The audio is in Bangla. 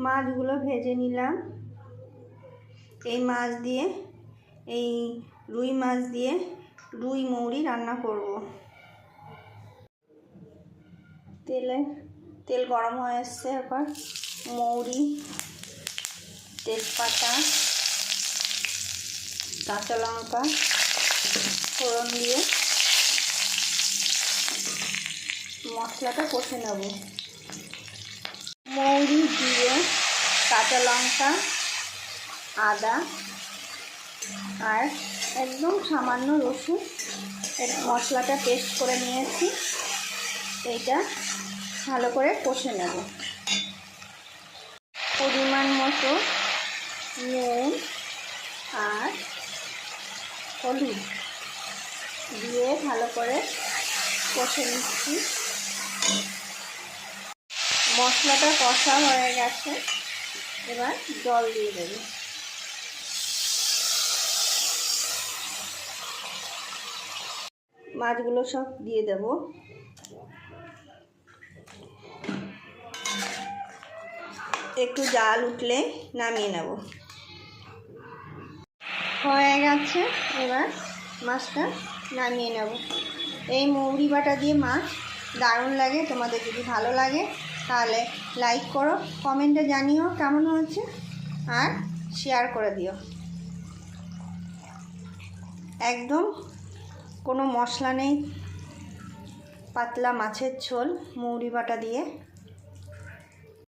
মাছগুলো ভেজে নিলাম। এই মাছ দিয়ে, এই রুই মাছ দিয়ে রুই মৌরি রান্না করব। তেল গরম হয়ে এসছে। এরপর মৌরি, তেজপাতা, কাঁচা লঙ্কা ফোড়ন দিয়ে মশলাটা কষে নেব। মৌরি দিয়ে কাঁচা লঙ্কা, আদা আর একদম সামান্য রসুন মশলাটা পেস্ট করে নিয়েছি। এইটা ভালো করে কষে নেব। পরিমাণ মতো নুন আর হলুদ দিয়ে ভালো করে কষে নিচ্ছি। মশলাটা কষা হয়ে গেছে, এবার জল দিয়ে দেব। মাছগুলো সব দিয়ে দেব। একটু জাল উঠলে নামিয়ে নেব। হয়ে গেছে, এবার মাছটা নামিয়ে নেব। এই মৌরি বাটা দিয়ে মাছ দারুণ লাগে। তোমাদের যদি ভালো লাগে তাহলে লাইক করো, কমেন্টে জানিও কেমন হয়েছে, আর শেয়ার করে দিও। একদম কোনো মশলা নেই, পাতলা মাছের ঝোল মৌরি বাটা দিয়ে।